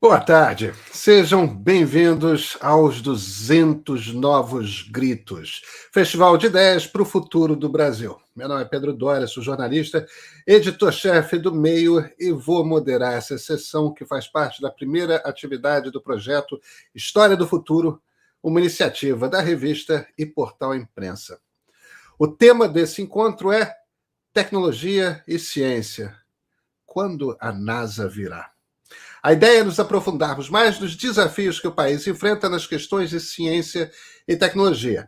Boa tarde, sejam bem-vindos aos 200 Novos Gritos, Festival de Ideias para o Futuro do Brasil. Meu nome é Pedro Doria, sou jornalista, editor-chefe do Meio e vou moderar essa sessão que faz parte da primeira atividade do projeto História do Futuro, uma iniciativa da revista e portal Imprensa. O tema desse encontro é Tecnologia e Ciência. Quando a NASA virá? A ideia é nos aprofundarmos mais nos desafios que o país enfrenta nas questões de ciência e tecnologia.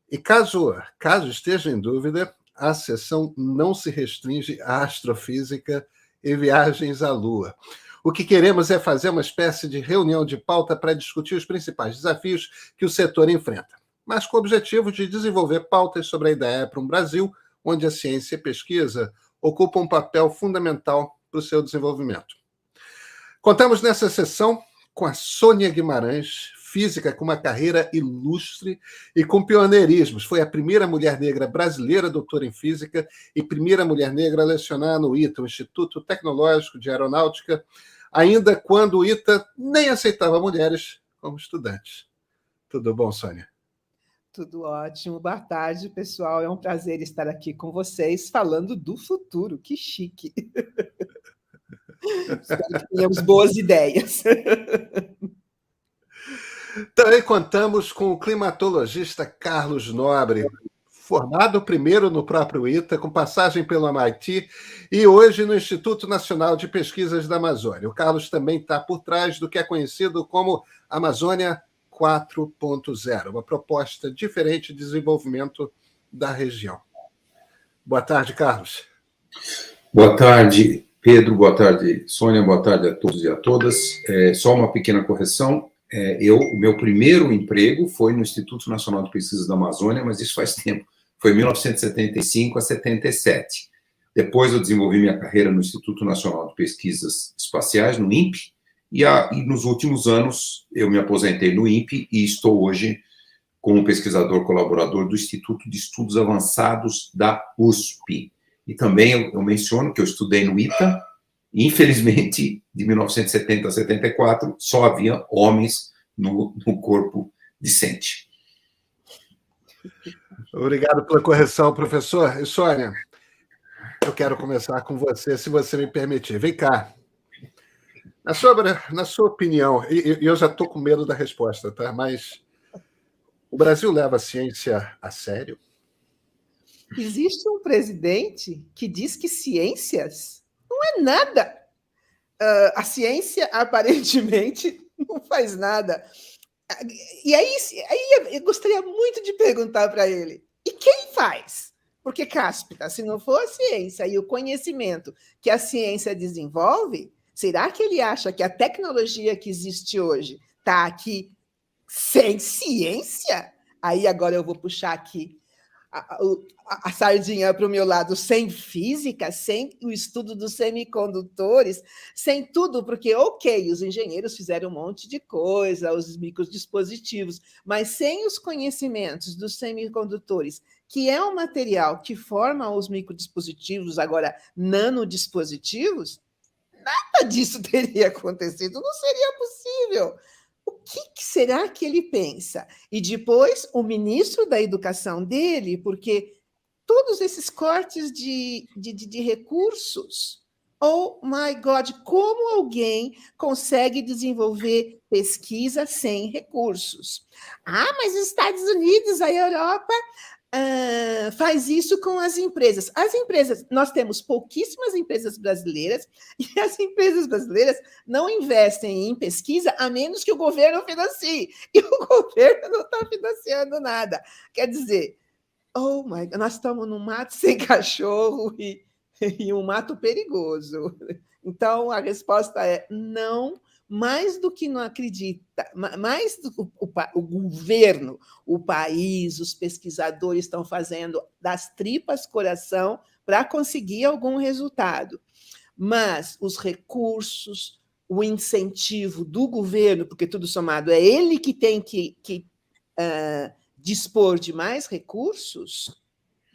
E caso esteja em dúvida, a sessão não se restringe à astrofísica e viagens à Lua. O que queremos é fazer uma espécie de reunião de pauta para discutir os principais desafios que o setor enfrenta, mas com o objetivo de desenvolver pautas sobre a ideia para um Brasil onde a ciência e a pesquisa ocupam um papel fundamental para o seu desenvolvimento. Contamos nessa sessão com a Sônia Guimarães, física com uma carreira ilustre e com pioneirismos. Foi a primeira mulher negra brasileira doutora em física e primeira mulher negra a lecionar no ITA, o Instituto Tecnológico de Aeronáutica, ainda quando o ITA nem aceitava mulheres como estudantes. Tudo bom, Sônia? Tudo ótimo. Boa tarde, pessoal. É um prazer estar aqui com vocês falando do futuro. Que chique! Espero que tenhamos boas ideias. Também contamos com o climatologista Carlos Nobre, formado primeiro no próprio ITA, com passagem pelo MIT e hoje no Instituto Nacional de Pesquisas da Amazônia. O Carlos também está por trás do que é conhecido como Amazônia 4.0, uma proposta diferente de desenvolvimento da região. Boa tarde, Carlos. Boa tarde, Pedro. Boa tarde, Sônia. Boa tarde a todos e a todas. Só uma pequena correção. O meu primeiro emprego foi no Instituto Nacional de Pesquisas da Amazônia, mas isso faz tempo. Foi 1975 a 77. Depois eu desenvolvi minha carreira no Instituto Nacional de Pesquisas Espaciais, no INPE, e nos últimos anos eu me aposentei no INPE e estou hoje como pesquisador colaborador do Instituto de Estudos Avançados da USP. E também eu menciono que eu estudei no ITA. Infelizmente, de 1970 a 74, só havia homens no corpo discente. Obrigado pela correção, professor. E Sônia, eu quero começar com você, se você me permitir. Vem cá. Na sua opinião, e eu já estou com medo da resposta, tá? Mas o Brasil leva a ciência a sério? Existe um presidente que diz que ciências não é nada. A ciência, aparentemente, não faz nada. E aí eu gostaria muito de perguntar para ele, e quem faz? Porque, cáspita, se não for a ciência e o conhecimento que a ciência desenvolve, será que ele acha que a tecnologia que existe hoje está aqui sem ciência? Aí agora eu vou puxar aqui a sardinha para o meu lado, sem física, sem o estudo dos semicondutores, sem tudo, porque, ok, os engenheiros fizeram um monte de coisa, os microdispositivos, mas sem os conhecimentos dos semicondutores, que é um material que forma os microdispositivos, agora nanodispositivos, nada disso teria acontecido, não seria possível. O que será que ele pensa? E depois o ministro da Educação dele, porque todos esses cortes de recursos, oh my God, como alguém consegue desenvolver pesquisa sem recursos? Ah, mas os Estados Unidos, a Europa faz isso com as empresas. As empresas, nós temos pouquíssimas empresas brasileiras e as empresas brasileiras não investem em pesquisa a menos que o governo financie. E o governo não está financiando nada. Quer dizer, oh my God, nós estamos num mato sem cachorro e um mato perigoso. Então, a resposta é não. Mais do que não acredita, mais do o governo, o país, os pesquisadores estão fazendo das tripas coração para conseguir algum resultado. Mas os recursos, o incentivo do governo, porque tudo somado, é ele que tem que dispor de mais recursos,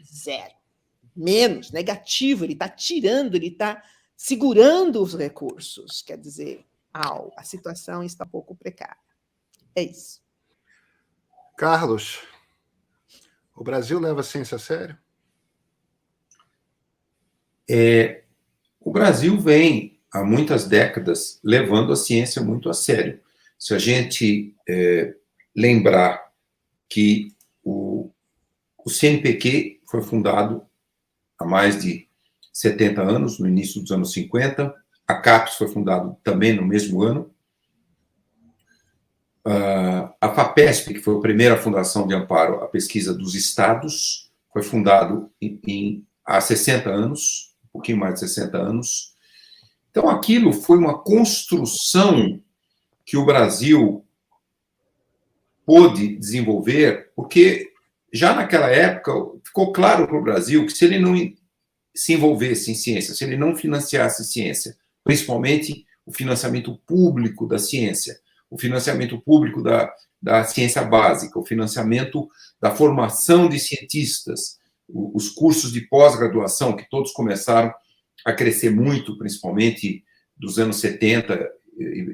zero. Menos, negativo, ele está tirando, ele está segurando os recursos. Quer dizer, a situação está um pouco precária. É isso. Carlos, o Brasil leva a ciência a sério? O Brasil vem, há muitas décadas, levando a ciência muito a sério. Se a gente lembrar que o CNPq foi fundado há mais de 70 anos, no início dos anos 50, a CAPES foi fundada também no mesmo ano, a FAPESP, que foi a primeira fundação de amparo à pesquisa dos estados, foi fundado há 60 anos, um pouquinho mais de 60 anos. Então, aquilo foi uma construção que o Brasil pôde desenvolver, porque já naquela época ficou claro para o Brasil que se ele não se envolvesse em ciência, se ele não financiasse ciência, principalmente o financiamento público da ciência, o financiamento público da ciência básica, o financiamento da formação de cientistas, os cursos de pós-graduação, que todos começaram a crescer muito, principalmente dos anos 70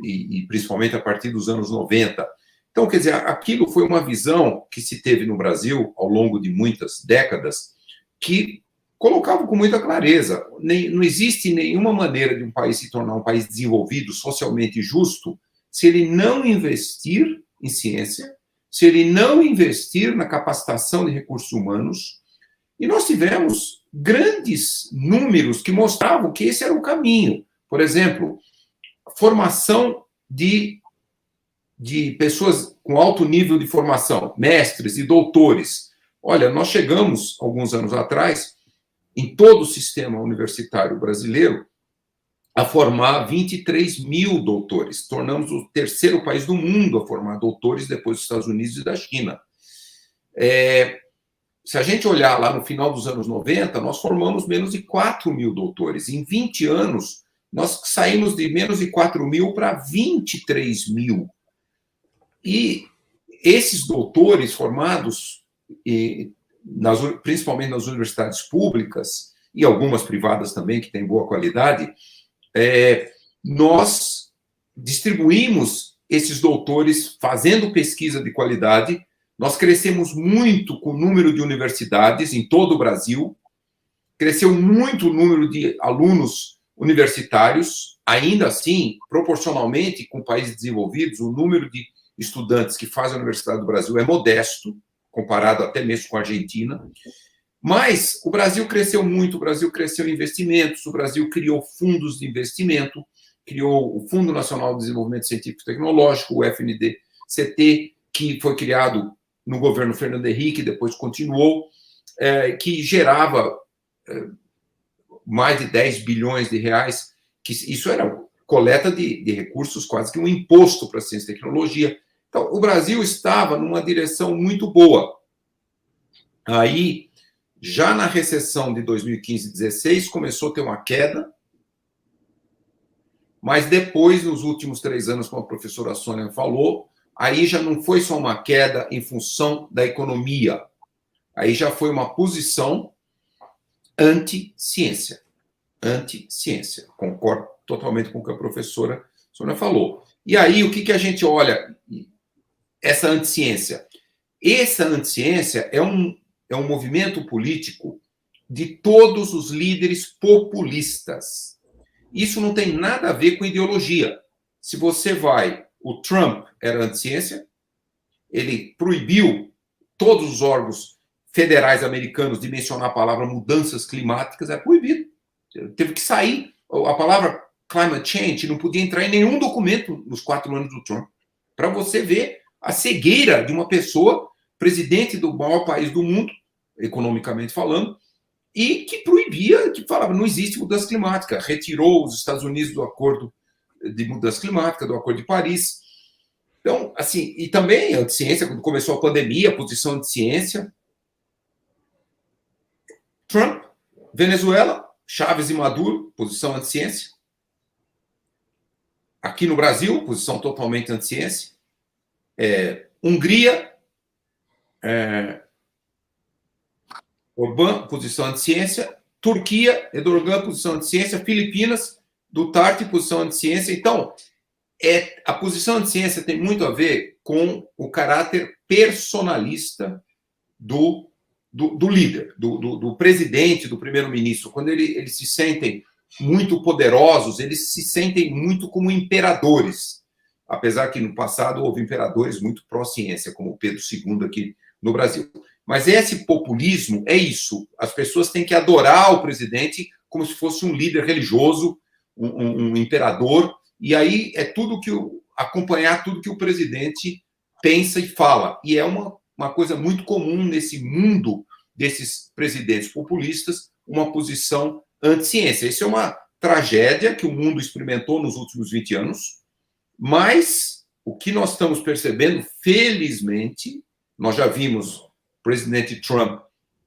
e principalmente a partir dos anos 90. Então, quer dizer, aquilo foi uma visão que se teve no Brasil ao longo de muitas décadas, que colocava com muita clareza. Não existe nenhuma maneira de um país se tornar um país desenvolvido, socialmente justo, se ele não investir em ciência, se ele não investir na capacitação de recursos humanos. E nós tivemos grandes números que mostravam que esse era o caminho. Por exemplo, formação de pessoas com alto nível de formação, mestres e doutores. Olha, nós chegamos, alguns anos atrás, em todo o sistema universitário brasileiro, a formar 23 mil doutores. Tornamos o terceiro país do mundo a formar doutores, depois dos Estados Unidos e da China. Se a gente olhar lá no final dos anos 90, nós formamos menos de 4 mil doutores. Em 20 anos, nós saímos de menos de 4 mil para 23 mil. E esses doutores formados, principalmente nas universidades públicas, e algumas privadas também, que têm boa qualidade, nós distribuímos esses doutores fazendo pesquisa de qualidade. Nós crescemos muito com o número de universidades em todo o Brasil, cresceu muito o número de alunos universitários, ainda assim, proporcionalmente com países desenvolvidos, o número de estudantes que fazem a Universidade do Brasil é modesto, comparado até mesmo com a Argentina, mas o Brasil cresceu muito, o Brasil cresceu em investimentos, o Brasil criou fundos de investimento, criou o Fundo Nacional de Desenvolvimento Científico e Tecnológico, o FNDCT, que foi criado no governo Fernando Henrique, depois continuou, que gerava mais de 10 bilhões de reais, que isso era coleta de recursos, quase que um imposto para a ciência e tecnologia. Então, o Brasil estava numa direção muito boa. Aí, já na recessão de 2015 e 2016, começou a ter uma queda, mas depois, nos últimos 3 anos, como a professora Sônia falou, aí já não foi só uma queda em função da economia, aí já foi uma posição anti-ciência. Anti-ciência. Concordo totalmente com o que a professora Sônia falou. E aí, o que a gente olha? Essa anti-ciência. Essa anti-ciência é um movimento político de todos os líderes populistas. Isso não tem nada a ver com ideologia. Se você vai... O Trump era anti-ciência, ele proibiu todos os órgãos federais americanos de mencionar a palavra mudanças climáticas, é proibido. Teve que sair. A palavra climate change não podia entrar em nenhum documento nos 4 anos do Trump. Para você ver a cegueira de uma pessoa, presidente do maior país do mundo, economicamente falando, e que proibia, que falava, não existe mudança climática. Retirou os Estados Unidos do acordo de mudança climática, do Acordo de Paris. Então, assim, e também a ciência, quando começou a pandemia, a posição de ciência. Trump, Venezuela, Chávez e Maduro, posição anti-ciência. Aqui no Brasil, posição totalmente anti-ciência. Hungria, Orbán, posição anti-ciência. Turquia, Erdogan, posição anti-ciência. Filipinas, Duterte, posição anti-ciência. Então, a posição anti-ciência tem muito a ver com o caráter personalista do líder, do presidente, do primeiro-ministro. Quando eles se sentem muito poderosos, eles se sentem muito como imperadores. Apesar que no passado houve imperadores muito pró-ciência, como Pedro II aqui no Brasil. Mas esse populismo é isso. As pessoas têm que adorar o presidente como se fosse um líder religioso, um imperador, e aí é acompanhar tudo que o presidente pensa e fala. E é uma coisa muito comum nesse mundo desses presidentes populistas, uma posição anti-ciência. Isso é uma tragédia que o mundo experimentou nos últimos 20 anos, mas o que nós estamos percebendo, felizmente, nós já vimos o presidente Trump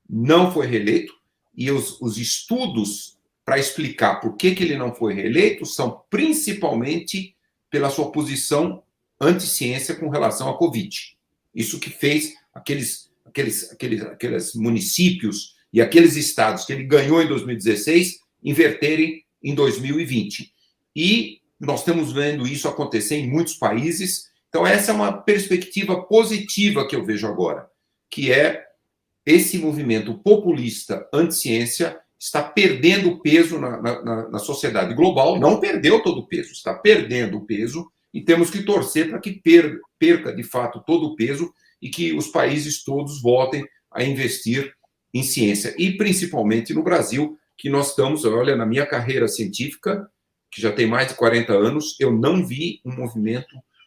não foi reeleito, e os estudos para explicar por que ele não foi reeleito são principalmente pela sua posição anti-ciência com relação à Covid. Isso que fez aqueles municípios e aqueles estados que ele ganhou em 2016 inverterem em 2020. E nós estamos vendo isso acontecer em muitos países. Então, essa é uma perspectiva positiva que eu vejo agora, que é esse movimento populista anti-ciência está perdendo peso na sociedade global. Não perdeu todo o peso, está perdendo o peso, e temos que torcer para que perca, de fato, todo o peso e que os países todos voltem a investir em ciência. E, principalmente, no Brasil, que nós estamos, olha, na minha carreira científica, que já tem mais de 40 anos, eu não vi um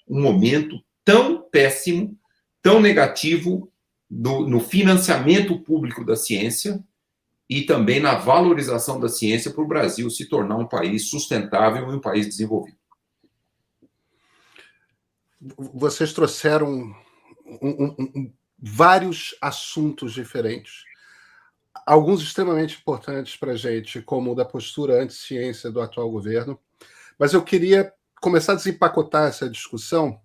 momento tão péssimo, tão negativo no financiamento público da ciência e também na valorização da ciência para o Brasil se tornar um país sustentável e um país desenvolvido. Vocês trouxeram vários assuntos diferentes, alguns extremamente importantes para a gente, como o da postura anti-ciência do atual governo, mas eu queria começar a desempacotar essa discussão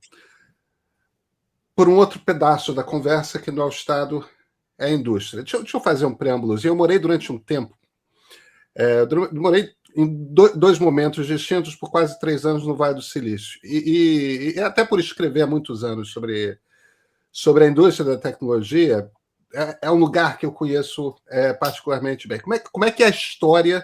por um outro pedaço da conversa, que no Estado é a indústria. Deixa eu fazer um preâmbulozinho. Eu morei durante um tempo, morei em dois momentos distintos por quase 3 anos no Vale do Silício. E até por escrever há muitos anos sobre a indústria da tecnologia, é um lugar que eu conheço particularmente bem. Como é que é a história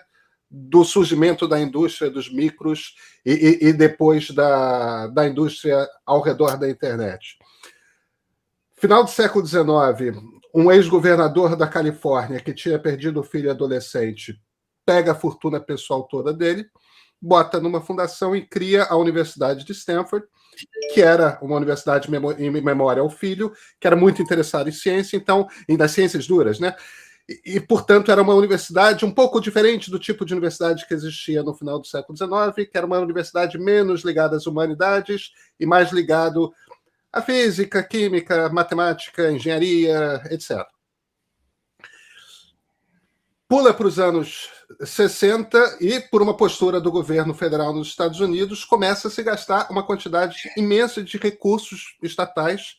do surgimento da indústria dos micros e depois da indústria ao redor da internet? Final do século XIX, um ex-governador da Califórnia que tinha perdido o filho adolescente pega a fortuna pessoal toda dele, bota numa fundação e cria a Universidade de Stanford, que era uma universidade em memória ao filho, que era muito interessado em ciência, então, das ciências duras, né? E, portanto, era uma universidade um pouco diferente do tipo de universidade que existia no final do século XIX, que era uma universidade menos ligada às humanidades e mais ligado à física, química, matemática, engenharia, etc. Pula para os anos 60 e, por uma postura do governo federal nos Estados Unidos, começa a se gastar uma quantidade imensa de recursos estatais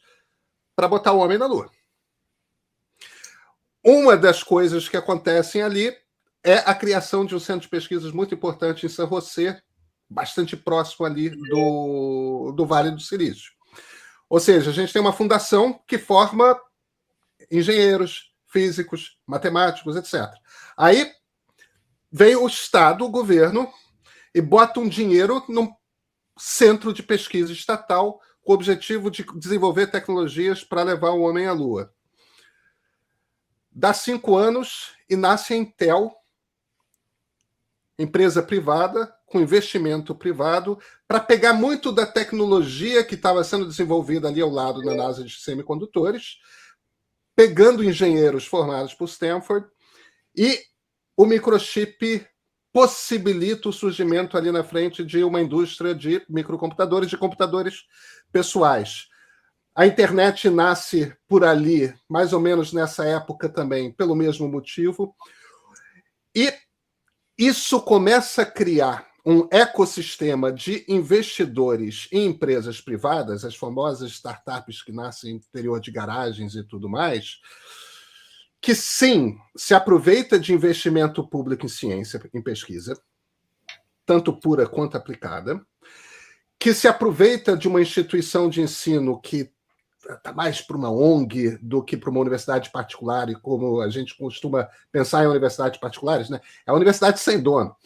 para botar o homem na Lua. Uma das coisas que acontecem ali é a criação de um centro de pesquisas muito importante em San José, bastante próximo ali do Vale do Silício. Ou seja, a gente tem uma fundação que forma engenheiros, físicos, matemáticos, etc. Aí vem o Estado, o governo, e bota um dinheiro num centro de pesquisa estatal com o objetivo de desenvolver tecnologias para levar o homem à Lua. Dá 5 anos e nasce a Intel, empresa privada, com investimento privado, para pegar muito da tecnologia que estava sendo desenvolvida ali ao lado na NASA de semicondutores, pegando engenheiros formados por Stanford, e o microchip possibilita o surgimento ali na frente de uma indústria de microcomputadores, de computadores pessoais. A internet nasce por ali, mais ou menos nessa época também, pelo mesmo motivo. E isso começa a criar um ecossistema de investidores em empresas privadas, as famosas startups que nascem no interior de garagens e tudo mais, que sim, se aproveita de investimento público em ciência, em pesquisa, tanto pura quanto aplicada, que se aproveita de uma instituição de ensino que está mais para uma ONG do que para uma universidade particular, e como a gente costuma pensar em universidades particulares, né? É a universidade sem dono.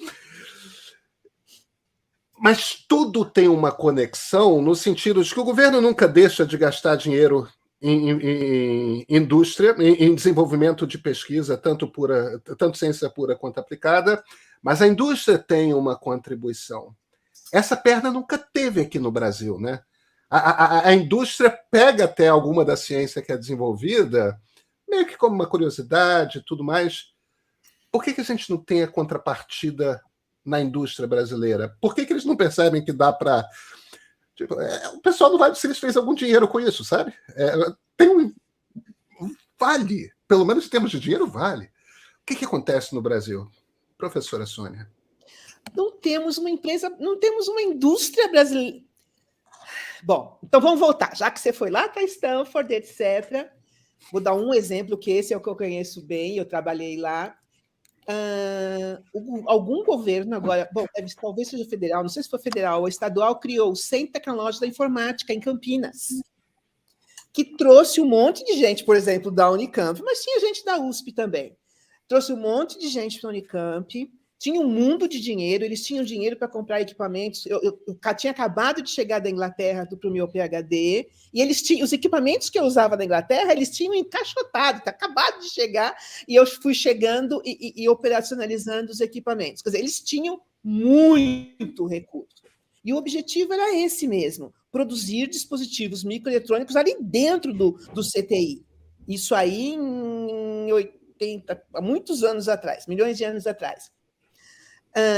Mas tudo tem uma conexão no sentido de que o governo nunca deixa de gastar dinheiro em indústria, em desenvolvimento de pesquisa, tanto ciência pura quanto aplicada, mas a indústria tem uma contribuição. Essa perna nunca teve aqui no Brasil, né? A indústria pega até alguma da ciência que é desenvolvida, meio que como uma curiosidade e tudo mais. Por que a gente não tem a contrapartida na indústria brasileira? Por que eles não percebem que dá para... Tipo, o pessoal não vai se eles fez algum dinheiro com isso, sabe? Vale, pelo menos em termos de dinheiro, vale. O que acontece no Brasil? Professora Sônia. Não temos uma empresa, não temos uma indústria brasileira. Bom, então vamos voltar. Já que você foi lá para Stanford, etc., vou dar um exemplo, que esse é o que eu conheço bem, eu trabalhei lá. Algum governo agora, bom, talvez seja federal, não sei se foi federal ou estadual, criou o Centro Tecnológico da Informática em Campinas, que trouxe um monte de gente, por exemplo, da Unicamp, mas tinha gente da USP também. Trouxe um monte de gente para a Unicamp, tinha um mundo de dinheiro, eles tinham dinheiro para comprar equipamentos. Eu tinha acabado de chegar da Inglaterra para o meu PhD, e eles tinham os equipamentos que eu usava na Inglaterra, eles tinham encaixotado, acabado de chegar, e eu fui chegando e operacionalizando os equipamentos. Quer dizer, eles tinham muito recurso. E o objetivo era esse mesmo, produzir dispositivos microeletrônicos ali dentro do CTI. Isso aí em 80, há muitos anos atrás, milhões de anos atrás.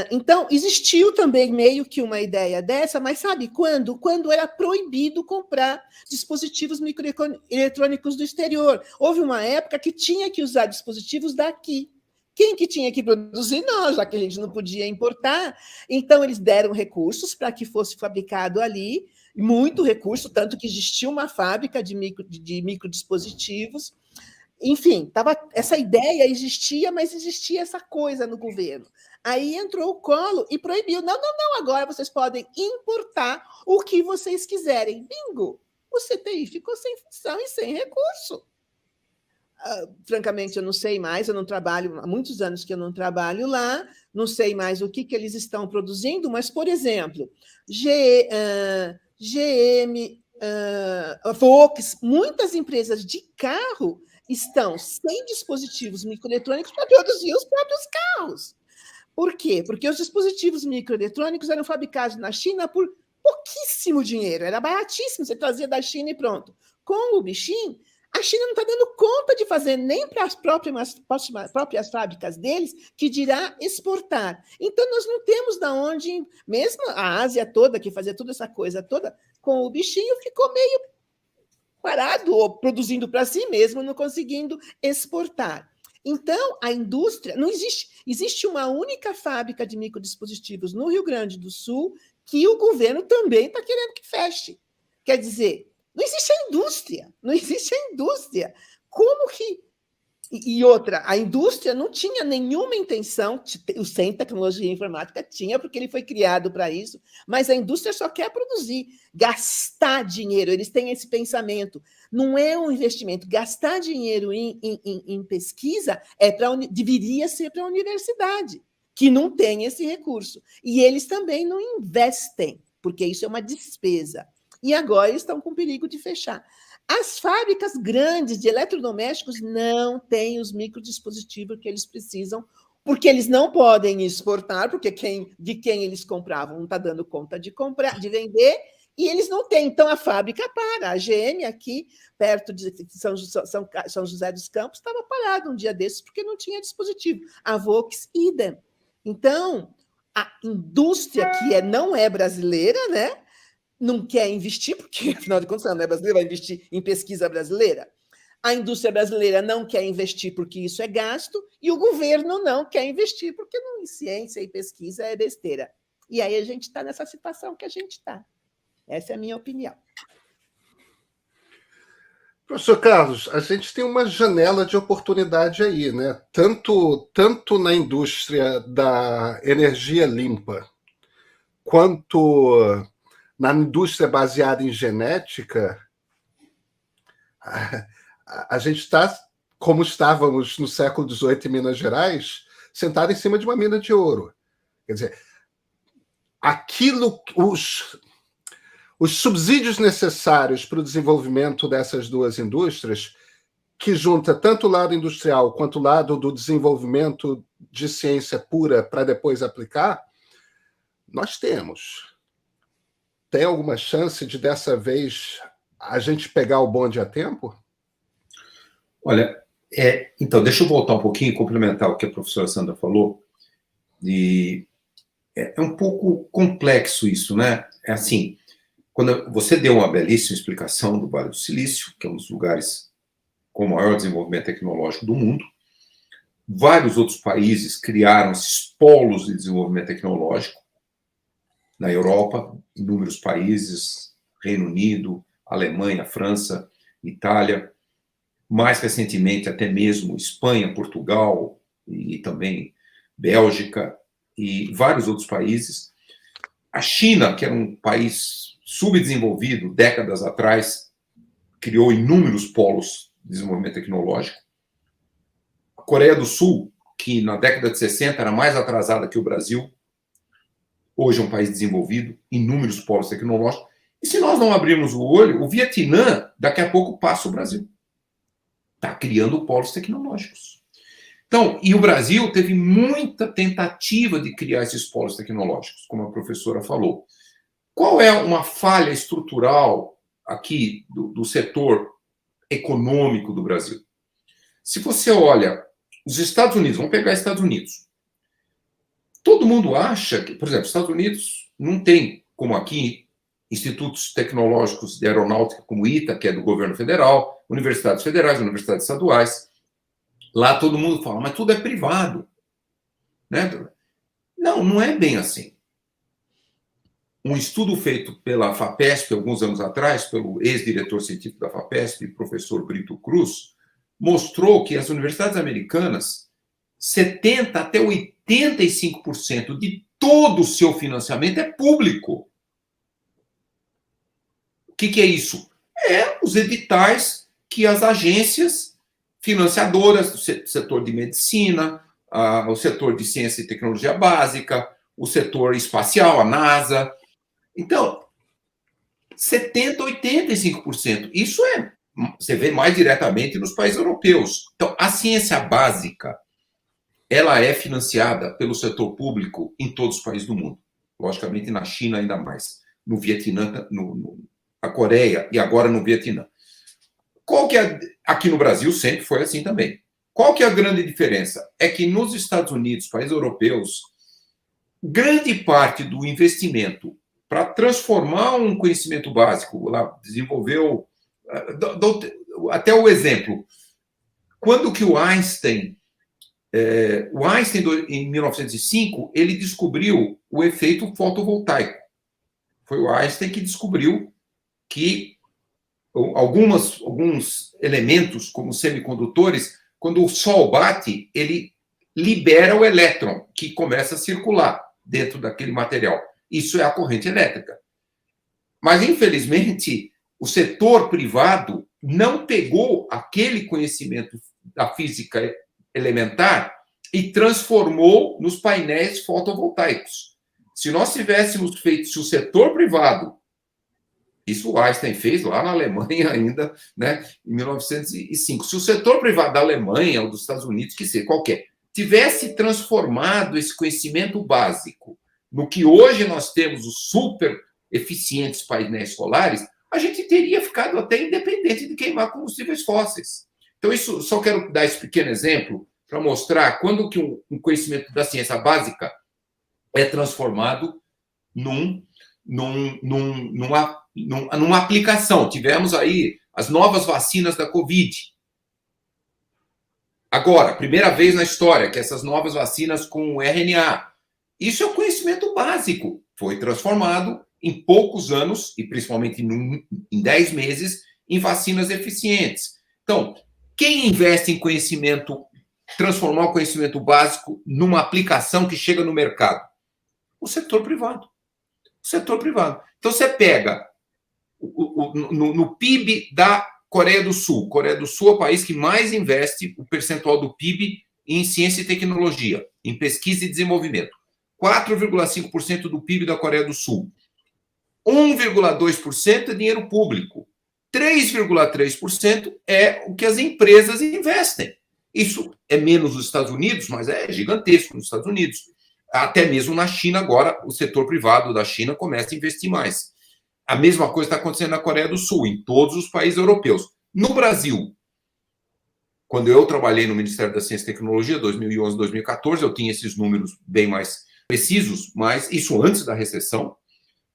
Então, existiu também meio que uma ideia dessa, mas sabe quando? Quando era proibido comprar dispositivos microeletrônicos do exterior. Houve uma época que tinha que usar dispositivos daqui. Quem que tinha que produzir? Nós, já que a gente não podia importar. Então, eles deram recursos para que fosse fabricado ali, muito recurso, tanto que existia uma fábrica de microdispositivos. Enfim, essa ideia existia, mas existia essa coisa no governo. Aí entrou o Collor e proibiu. Não, agora vocês podem importar o que vocês quiserem. Bingo! O CTI ficou sem função e sem recurso. Francamente, eu não sei mais, eu não trabalho, há muitos anos que eu não trabalho lá, não sei mais o que eles estão produzindo, mas, por exemplo, GM, Volks, muitas empresas de carro estão sem dispositivos microeletrônicos para produzir os próprios carros. Por quê? Porque os dispositivos microeletrônicos eram fabricados na China por pouquíssimo dinheiro, era baratíssimo, você trazia da China e pronto. Com o bichinho, a China não está dando conta de fazer nem para as próprias fábricas deles, que dirá exportar. Então, nós não temos de onde, mesmo a Ásia toda, que fazia toda essa coisa toda, com o bichinho, ficou meio parado, ou produzindo para si mesmo, não conseguindo exportar. Então, a indústria, não existe uma única fábrica de microdispositivos no Rio Grande do Sul que o governo também está querendo que feche. Quer dizer, não existe a indústria. Como que... E outra, a indústria não tinha nenhuma intenção, o Centro de Tecnologia e Informática tinha, porque ele foi criado para isso, mas a indústria só quer produzir, gastar dinheiro, eles têm esse pensamento. Não é um investimento. Gastar dinheiro em pesquisa deveria ser para a universidade, que não tem esse recurso. E eles também não investem, porque isso é uma despesa. E agora eles estão com perigo de fechar. As fábricas grandes de eletrodomésticos não têm os microdispositivos que eles precisam, porque eles não podem exportar, porque de quem eles compravam não está dando conta de vender, e eles não têm. Então, a fábrica para. A GM, aqui, perto de São José dos Campos, estava parada um dia desses, porque não tinha dispositivo. A Volks, idem. Então, a indústria, que não é brasileira, né? Não quer investir, porque, afinal de contas, ela não é brasileira, vai investir em pesquisa brasileira. A indústria brasileira não quer investir porque isso é gasto, e o governo não quer investir porque em ciência e pesquisa é besteira. E aí a gente está nessa situação que a gente está. Essa é a minha opinião. Professor Carlos, a gente tem uma janela de oportunidade aí, né? Tanto na indústria da energia limpa, quanto na indústria baseada em genética, a gente está, como estávamos no século XVIII em Minas Gerais, sentado em cima de uma mina de ouro. Quer dizer, os subsídios necessários para o desenvolvimento dessas duas indústrias, que junta tanto o lado industrial quanto o lado do desenvolvimento de ciência pura para depois aplicar, nós temos. Tem alguma chance de, dessa vez, a gente pegar o bonde a tempo? Olha, então, deixa eu voltar um pouquinho e complementar o que a professora Sandra falou. É um pouco complexo isso, né? É assim, quando você deu uma belíssima explicação do Vale do Silício, que é um dos lugares com o maior desenvolvimento tecnológico do mundo, vários outros países criaram esses polos de desenvolvimento tecnológico, na Europa, inúmeros países, Reino Unido, Alemanha, França, Itália, mais recentemente até mesmo Espanha, Portugal e também Bélgica e vários outros países. A China, que era um país subdesenvolvido décadas atrás, criou inúmeros polos de desenvolvimento tecnológico. A Coreia do Sul, que na década de 60 era mais atrasada que o Brasil, hoje é um país desenvolvido, inúmeros polos tecnológicos. E se nós não abrirmos o olho, o Vietnã daqui a pouco passa o Brasil. Está criando polos tecnológicos. Então, e o Brasil teve muita tentativa de criar esses polos tecnológicos, como a professora falou. Qual é uma falha estrutural aqui do setor econômico do Brasil? Se você olha os Estados Unidos, vamos pegar Estados Unidos. Todo mundo acha que, por exemplo, os Estados Unidos não tem, como aqui, institutos tecnológicos de aeronáutica como o ITA, que é do governo federal, universidades federais, universidades estaduais. Lá todo mundo fala, mas tudo é privado. Né? Não, não é bem assim. Um estudo feito pela FAPESP, alguns anos atrás, pelo ex-diretor científico da FAPESP, professor Brito Cruz, mostrou que as universidades americanas, 70% até 85% de todo o seu financiamento é público. O que é isso? É os editais que as agências financiadoras do setor de medicina, o setor de ciência e tecnologia básica, o setor espacial, a NASA. Então, 70%, 85%. Isso você vê mais diretamente nos países europeus. Então, a ciência básica, ela é financiada pelo setor público em todos os países do mundo. Logicamente, na China ainda mais. No Vietnã, na Coreia e agora no Vietnã. Qual que é, aqui no Brasil sempre foi assim também. Qual que é a grande diferença? É que nos Estados Unidos, países europeus, grande parte do investimento para transformar um conhecimento básico, lá desenvolveu, até o exemplo, quando que o Einstein, em 1905, ele descobriu o efeito fotovoltaico. Foi o Einstein que descobriu que alguns elementos, como semicondutores, quando o Sol bate, ele libera o elétron, que começa a circular dentro daquele material. Isso é a corrente elétrica. Mas, infelizmente, o setor privado não pegou aquele conhecimento da física elementar e transformou nos painéis fotovoltaicos. Se nós tivéssemos feito, se o setor privado, isso o Einstein fez lá na Alemanha ainda, né, em 1905. Se o setor privado da Alemanha ou dos Estados Unidos, que seja qualquer, tivesse transformado esse conhecimento básico no que hoje nós temos os super eficientes painéis solares, a gente teria ficado até independente de queimar combustíveis fósseis. Então, isso, só quero dar esse pequeno exemplo para mostrar quando que um conhecimento da ciência básica é transformado numa aplicação. Tivemos aí as novas vacinas da Covid. Agora, primeira vez na história que essas novas vacinas com RNA. Isso é o conhecimento básico. Foi transformado em poucos anos, e principalmente em 10 meses, em vacinas eficientes. Então, quem investe em conhecimento, transformar o conhecimento básico numa aplicação que chega no mercado? O setor privado. O setor privado. Então, você pega no PIB da Coreia do Sul. Coreia do Sul é o país que mais investe o percentual do PIB em ciência e tecnologia, em pesquisa e desenvolvimento. 4,5% do PIB da Coreia do Sul. 1,2% é dinheiro público. 3,3% é o que as empresas investem. Isso é menos nos Estados Unidos, mas é gigantesco nos Estados Unidos. Até mesmo na China, agora, o setor privado da China começa a investir mais. A mesma coisa está acontecendo na Coreia do Sul, em todos os países europeus. No Brasil, quando eu trabalhei no Ministério da Ciência e Tecnologia, 2011, 2014, eu tinha esses números bem mais precisos, mas isso antes da recessão,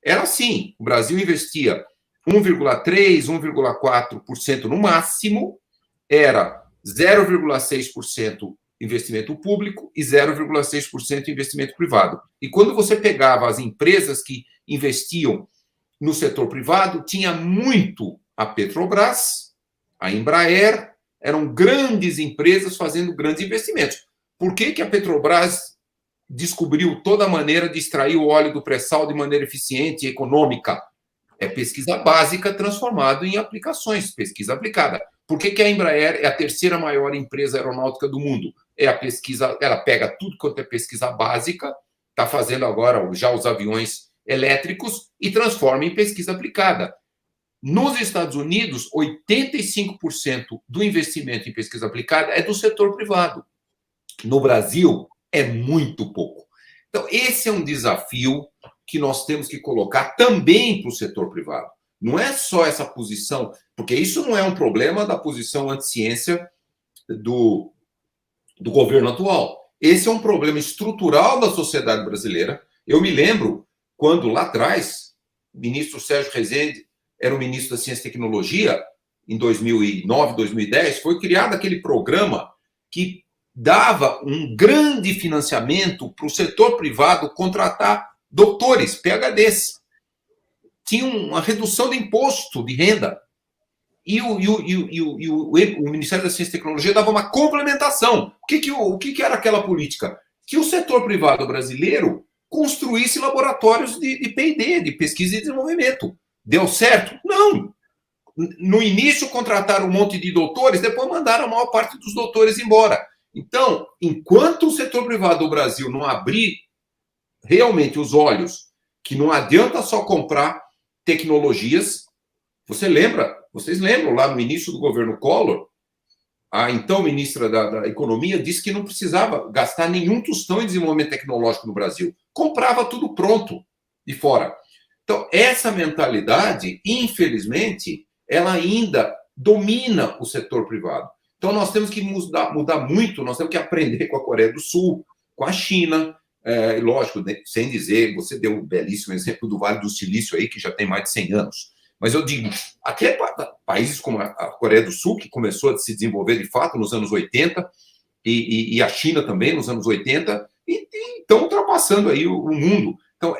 era assim, o Brasil investia 1,3%, 1,4% no máximo, era 0,6% investimento público e 0,6% investimento privado. E quando você pegava as empresas que investiam no setor privado, tinha muito a Petrobras, a Embraer, eram grandes empresas fazendo grandes investimentos. Por que a Petrobras descobriu toda a maneira de extrair o óleo do pré-sal de maneira eficiente e econômica? É pesquisa básica transformada em aplicações, pesquisa aplicada. Por que a Embraer é a terceira maior empresa aeronáutica do mundo? É a pesquisa, ela pega tudo quanto é pesquisa básica, está fazendo agora já os aviões elétricos e transforma em pesquisa aplicada. Nos Estados Unidos, 85% do investimento em pesquisa aplicada é do setor privado. No Brasil, é muito pouco. Então, esse é um desafio que nós temos que colocar também para o setor privado. Não é só essa posição, porque isso não é um problema da posição anti-ciência do governo atual. Esse é um problema estrutural da sociedade brasileira. Eu me lembro quando, lá atrás, o ministro Sérgio Rezende era o ministro da Ciência e Tecnologia, em 2009, 2010, foi criado aquele programa que dava um grande financiamento para o setor privado contratar doutores, PhDs. Tinha uma redução de imposto de renda. E o Ministério da Ciência e Tecnologia dava uma complementação. O que era aquela política? Que o setor privado brasileiro construísse laboratórios de P&D, de pesquisa e desenvolvimento. Deu certo? Não. No início, contrataram um monte de doutores, depois mandaram a maior parte dos doutores embora. Então, enquanto o setor privado do Brasil não abrir realmente os olhos, que não adianta só comprar tecnologias, vocês lembram lá no início do governo Collor, a então ministra da Economia disse que não precisava gastar nenhum tostão em desenvolvimento tecnológico no Brasil. Comprava tudo pronto de fora. Então, essa mentalidade, infelizmente, ela ainda domina o setor privado. Então, nós temos que mudar muito, nós temos que aprender com a Coreia do Sul, com a China, lógico, sem dizer, você deu um belíssimo exemplo do Vale do Silício aí, que já tem mais de 100 anos. Mas eu digo, até países como a Coreia do Sul, que começou a se desenvolver de fato nos anos 80, e a China também nos anos 80, e estão ultrapassando aí o mundo. Então,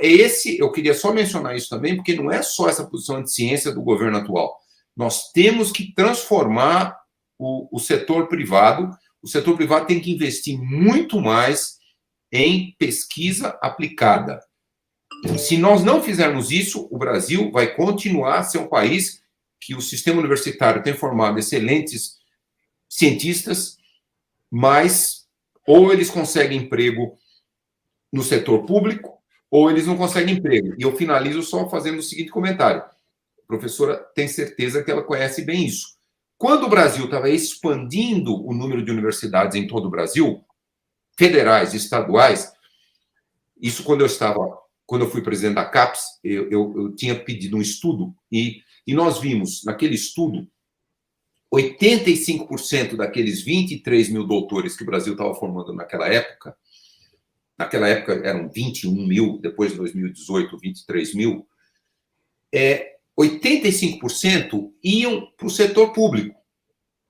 eu queria só mencionar isso também, porque não é só essa posição de ciência do governo atual. Nós temos que transformar o setor privado. O setor privado tem que investir muito mais em pesquisa aplicada. Se nós não fizermos isso, o Brasil vai continuar a ser um país que o sistema universitário tem formado excelentes cientistas, mas ou eles conseguem emprego no setor público, ou eles não conseguem emprego. E eu finalizo só fazendo o seguinte comentário. A professora tem certeza que ela conhece bem isso. Quando o Brasil estava expandindo o número de universidades em todo o Brasil, federais e estaduais, isso quando eu fui presidente da CAPES, eu tinha pedido um estudo, e nós vimos, naquele estudo, 85% daqueles 23 mil doutores que o Brasil estava formando naquela época eram 21 mil, depois de 2018, 23 mil, 85% iam para o setor público,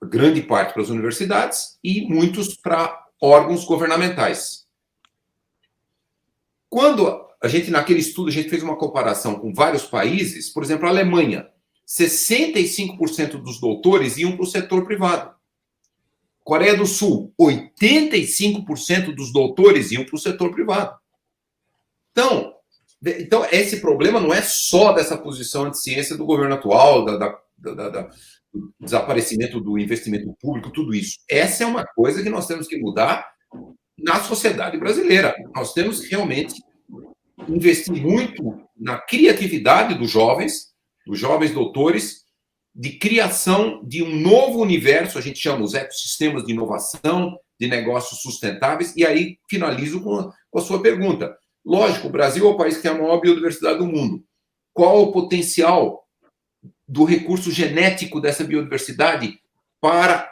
grande parte para as universidades e muitos para órgãos governamentais. Quando naquele estudo, a gente fez uma comparação com vários países, por exemplo, a Alemanha, 65% dos doutores iam para o setor privado. Coreia do Sul, 85% dos doutores iam para o setor privado. Então, Então, esse problema não é só dessa posição de ciência do governo atual, do desaparecimento do investimento público, tudo isso. Essa é uma coisa que nós temos que mudar na sociedade brasileira. Nós temos que realmente investir muito na criatividade dos jovens doutores, de criação de um novo universo, a gente chama os ecossistemas de inovação, de negócios sustentáveis, e aí finalizo com a sua pergunta. Lógico, o Brasil é o país que tem a maior biodiversidade do mundo. Qual o potencial do recurso genético dessa biodiversidade para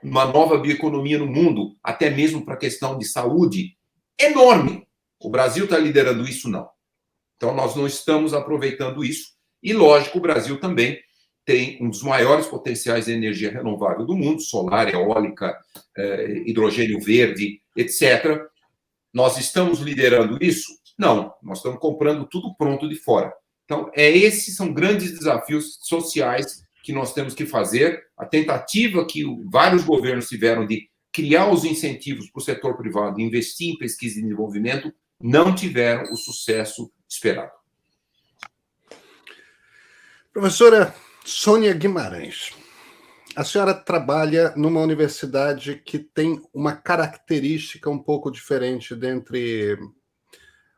uma nova bioeconomia no mundo, até mesmo para a questão de saúde? Enorme. O Brasil está liderando isso? Não. Então, nós não estamos aproveitando isso. E, lógico, o Brasil também tem um dos maiores potenciais de energia renovável do mundo, solar, eólica, hidrogênio verde, etc. Nós estamos liderando isso? Não. Nós estamos comprando tudo pronto de fora. Então, esses são grandes desafios sociais que nós temos que fazer. A tentativa que vários governos tiveram de criar os incentivos para o setor privado de investir em pesquisa e desenvolvimento não tiveram o sucesso esperado. Professora Sônia Guimarães, a senhora trabalha numa universidade que tem uma característica um pouco diferente dentre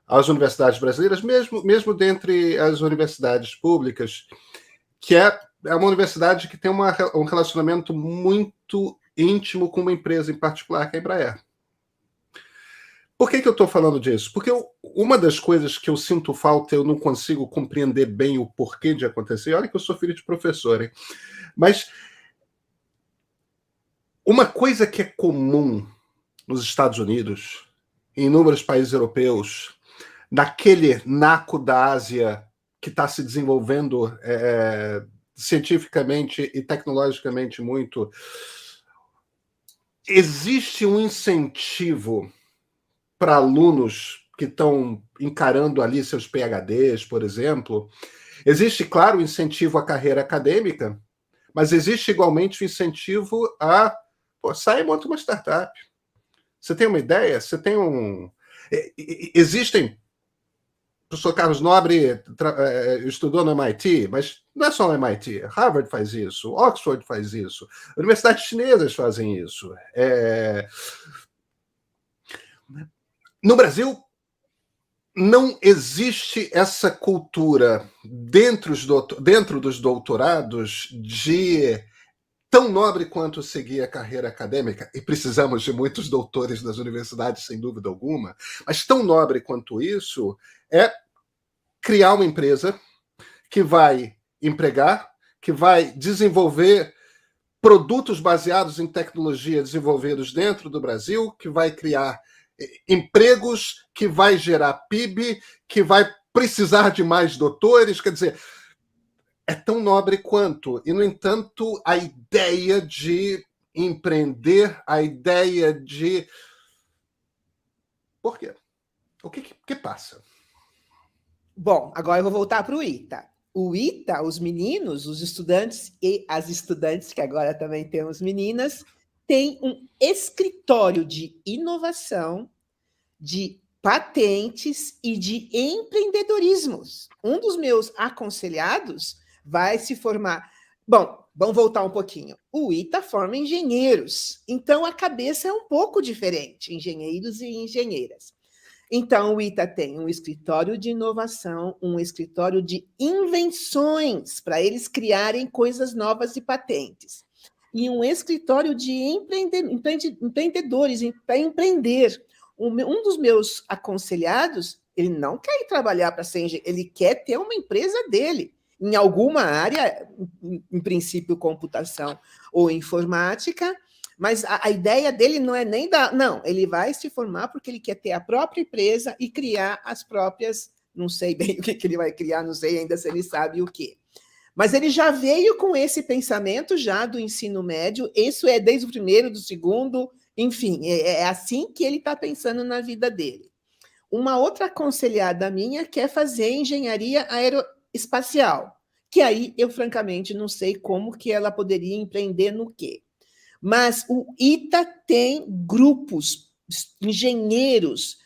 as universidades brasileiras, mesmo dentre as universidades públicas, que é uma universidade que tem um relacionamento muito íntimo com uma empresa em particular, que é a Embraer. Por que eu estou falando disso? Porque uma das coisas que eu sinto falta, eu não consigo compreender bem o porquê de acontecer. Olha que eu sou filho de professor, hein? Mas uma coisa que é comum nos Estados Unidos, em inúmeros países europeus, naquele naco da Ásia que está se desenvolvendo cientificamente e tecnologicamente muito, existe um incentivo para alunos que estão encarando ali seus PhDs, por exemplo. Existe, claro, o incentivo à carreira acadêmica, mas existe igualmente o incentivo a sai e monta uma startup. Você tem uma ideia? Você tem existem... O professor Carlos Nobre estudou no MIT, mas não é só no MIT. Harvard faz isso, Oxford faz isso, universidades chinesas fazem isso. No Brasil, não existe essa cultura dentro dos doutorados de tão nobre quanto seguir a carreira acadêmica, e precisamos de muitos doutores nas universidades, sem dúvida alguma, mas tão nobre quanto isso é criar uma empresa que vai empregar, que vai desenvolver produtos baseados em tecnologia desenvolvidos dentro do Brasil, que vai criar empregos, que vai gerar PIB, que vai precisar de mais doutores. Quer dizer, é tão nobre quanto. E, no entanto, a ideia de empreender, a ideia de... Por quê? O que passa? Bom, agora eu vou voltar para o ITA. O ITA, os meninos, os estudantes e as estudantes, que agora também temos meninas, tem um escritório de inovação, de patentes e de empreendedorismos. Um dos meus aconselhados vai se formar... Bom, vamos voltar um pouquinho. O ITA forma engenheiros, então a cabeça é um pouco diferente, engenheiros e engenheiras. Então, o ITA tem um escritório de inovação, um escritório de invenções, para eles criarem coisas novas e patentes. E um escritório de empreendedores, para empreender. Um dos meus aconselhados, ele não quer ir trabalhar para ser engenheiro, ele quer ter uma empresa dele, em alguma área, em princípio, computação ou informática, mas a ideia dele não é nem Não, ele vai se formar porque ele quer ter a própria empresa e criar as próprias... Não sei bem o que ele vai criar, não sei ainda se ele sabe o quê. Mas ele já veio com esse pensamento já do ensino médio, isso é desde o primeiro, do segundo, enfim, é assim que ele está pensando na vida dele. Uma outra aconselhada minha quer fazer engenharia aeroespacial, que aí eu, francamente, não sei como que ela poderia empreender no quê. Mas o ITA tem grupos, engenheiros,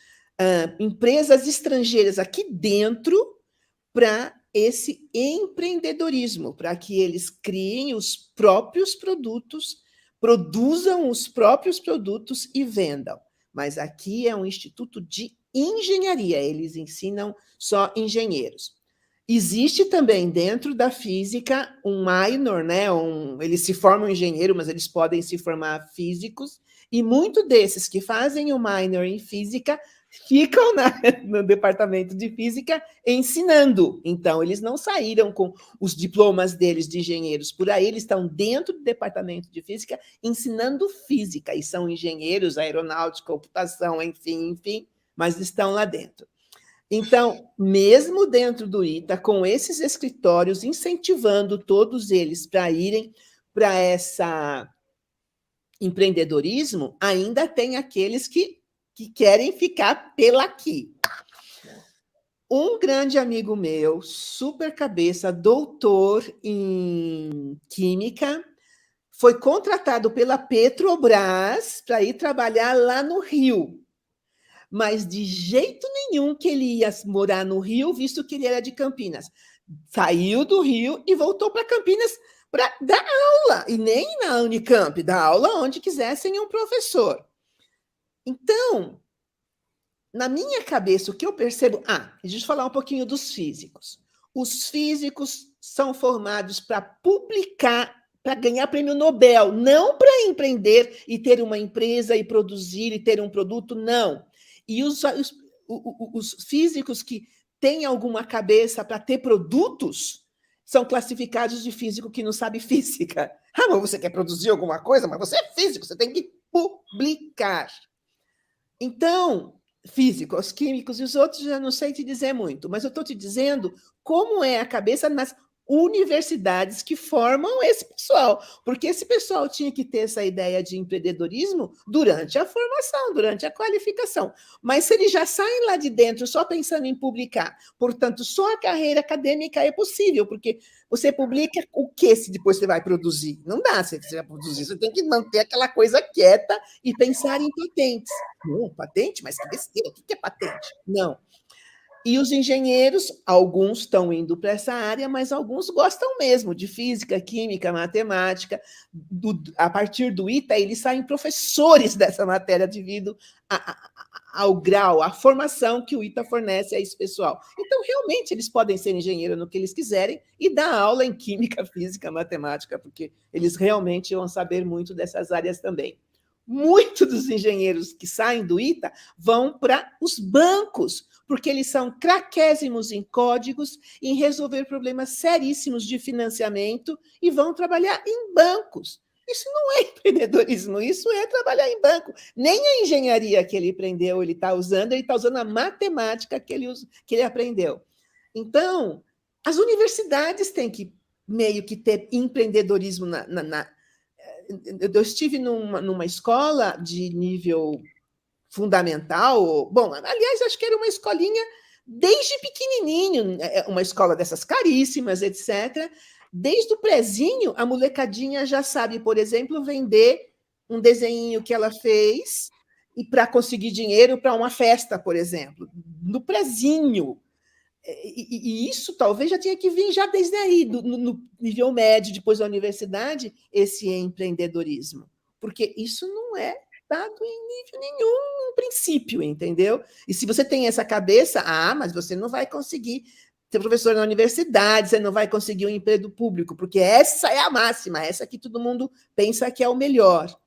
empresas estrangeiras aqui dentro para esse empreendedorismo, para que eles criem os próprios produtos, produzam os próprios produtos e vendam. Mas aqui é um instituto de engenharia, eles ensinam só engenheiros. Existe também dentro da física um minor, né? Eles se formam engenheiro, mas eles podem se formar físicos, e muitos desses que fazem o minor em física ficam no departamento de física ensinando. Então, eles não saíram com os diplomas deles de engenheiros por aí, eles estão dentro do departamento de física ensinando física, e são engenheiros, aeronáutica, computação, enfim, mas estão lá dentro. Então, mesmo dentro do ITA, com esses escritórios incentivando todos eles para irem para esse empreendedorismo, ainda tem aqueles que querem ficar pela aqui. Um grande amigo meu, super cabeça, doutor em química, foi contratado pela Petrobras para ir trabalhar lá no Rio. Mas de jeito nenhum que ele ia morar no Rio, visto que ele era de Campinas. Saiu do Rio e voltou para Campinas para dar aula, e nem na Unicamp, dar aula onde quisessem um professor. Então, na minha cabeça, o que eu percebo... deixa eu falar um pouquinho dos físicos. Os físicos são formados para publicar, para ganhar prêmio Nobel, não para empreender e ter uma empresa e produzir e ter um produto, não. E os físicos que têm alguma cabeça para ter produtos são classificados de físico que não sabe física. Mas você quer produzir alguma coisa? Mas você é físico, você tem que publicar. Então, físicos, químicos e os outros, já não sei te dizer muito, mas eu estou te dizendo como é a cabeça nas universidades que formam esse pessoal, porque esse pessoal tinha que ter essa ideia de empreendedorismo durante a formação, durante a qualificação. Mas se eles já saem lá de dentro só pensando em publicar, portanto, só a carreira acadêmica é possível, porque você publica o que se depois você vai produzir? Não dá, se você vai produzir, você tem que manter aquela coisa quieta e pensar em patentes. Não, patente? Mas que besteira, o que é patente? Não. E os engenheiros, alguns estão indo para essa área, mas alguns gostam mesmo de física, química, matemática. A partir do ITA, eles saem professores dessa matéria devido ao grau, à formação que o ITA fornece a esse pessoal. Então, realmente, eles podem ser engenheiros no que eles quiserem e dar aula em química, física, matemática, porque eles realmente vão saber muito dessas áreas também. Muitos dos engenheiros que saem do ITA vão para os bancos, porque eles são craquésimos em códigos, em resolver problemas seríssimos de financiamento e vão trabalhar em bancos. Isso não é empreendedorismo, isso é trabalhar em banco. Nem a engenharia que ele aprendeu ele está usando a matemática que ele aprendeu. Então, as universidades têm que meio que ter empreendedorismo eu estive numa escola de nível fundamental. Bom, aliás, acho que era uma escolinha desde pequenininho, uma escola dessas caríssimas, etc. Desde o prezinho, a molecadinha já sabe, por exemplo, vender um desenho que ela fez e para conseguir dinheiro para uma festa, por exemplo, no prezinho. E isso talvez já tinha que vir já desde aí, no nível médio, depois da universidade, esse empreendedorismo. Porque isso não é dado em nível nenhum, em princípio, entendeu? E se você tem essa cabeça, mas você não vai conseguir ser professor na universidade, você não vai conseguir um emprego público, porque essa é a máxima, essa que todo mundo pensa que é o melhor.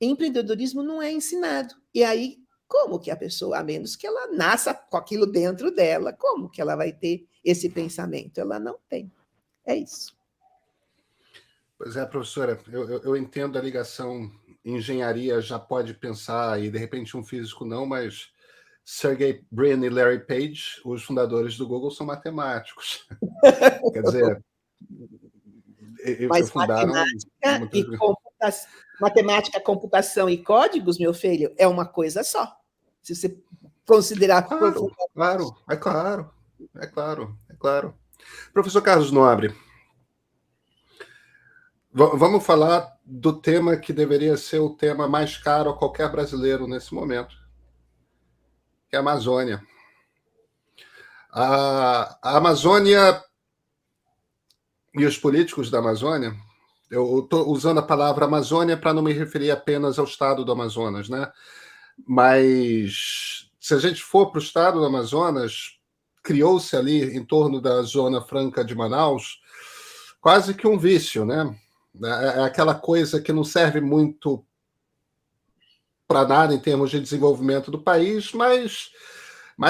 Empreendedorismo não é ensinado. E aí, como que a pessoa, a menos que ela nasça com aquilo dentro dela, como que ela vai ter esse pensamento? Ela não tem. É isso. Pois é, professora, eu entendo a ligação engenharia já pode pensar, e de repente um físico não, mas Sergey Brin e Larry Page, os fundadores do Google, são matemáticos. Quer dizer, mas fundaram... Matemática, computação e códigos, meu filho, é uma coisa só. Se você considerar... Claro. Professor Carlos Nobre, vamos falar do tema que deveria ser o tema mais caro a qualquer brasileiro nesse momento. que é a Amazônia. A Amazônia e os políticos da Amazônia, eu estou usando a palavra Amazônia para não me referir apenas ao estado do Amazonas, né? Mas se a gente for para o estado do Amazonas, criou-se ali em torno da Zona Franca de Manaus quase que um vício, né? É aquela coisa que não serve muito para nada em termos de desenvolvimento do país, mas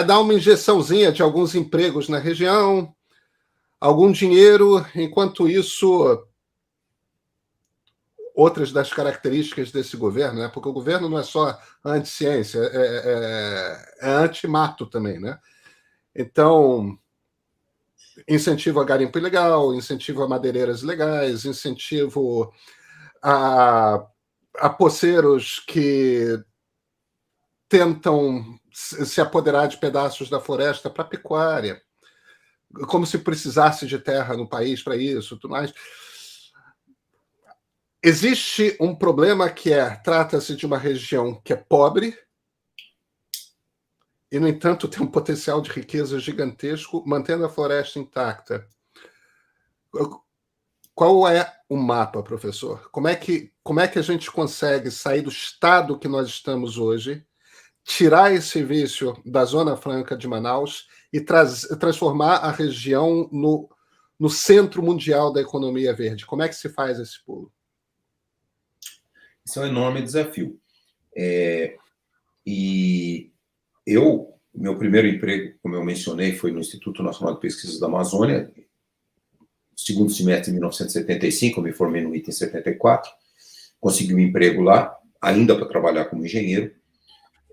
dá uma injeçãozinha de alguns empregos na região, algum dinheiro. Enquanto isso, outras das características desse governo, né? Porque o governo não é só anti-ciência, é anti-mato também, né? Então, incentivo a garimpo ilegal, incentivo a madeireiras ilegais, incentivo a poceiros que tentam se apoderar de pedaços da floresta para pecuária, como se precisasse de terra no país para isso, tudo mais. Existe um problema que trata-se de uma região que é pobre e, no entanto, tem um potencial de riqueza gigantesco, mantendo a floresta intacta. Qual é o mapa, professor? Como é que a gente consegue sair do estado que nós estamos hoje, tirar esse vício da Zona Franca de Manaus e transformar a região no centro mundial da economia verde? Como é que se faz esse pulo? Isso é um enorme desafio. E meu primeiro emprego, como eu mencionei, foi no Instituto Nacional de Pesquisas da Amazônia, segundo semestre de 1975, eu me formei no ITA em 74, consegui um emprego lá, ainda para trabalhar como engenheiro,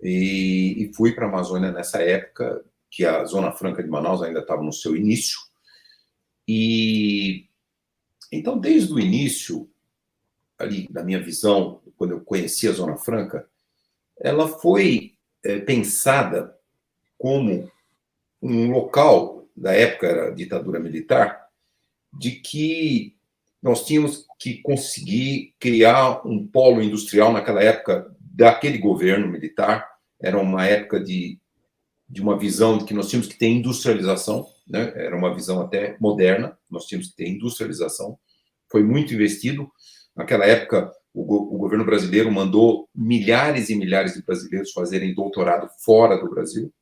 e fui para a Amazônia nessa época, que a Zona Franca de Manaus ainda estava no seu início. E então, desde o início, ali, na minha visão, quando eu conheci a Zona Franca, ela foi pensada como um local, da época era a ditadura militar, de que nós tínhamos que conseguir criar um polo industrial naquela época daquele governo militar. Era uma época de uma visão de que nós tínhamos que ter industrialização, né? Era uma visão até moderna, nós tínhamos que ter industrialização. Foi muito investido. Naquela época, o governo brasileiro mandou milhares e milhares de brasileiros fazerem doutorado fora do Brasil.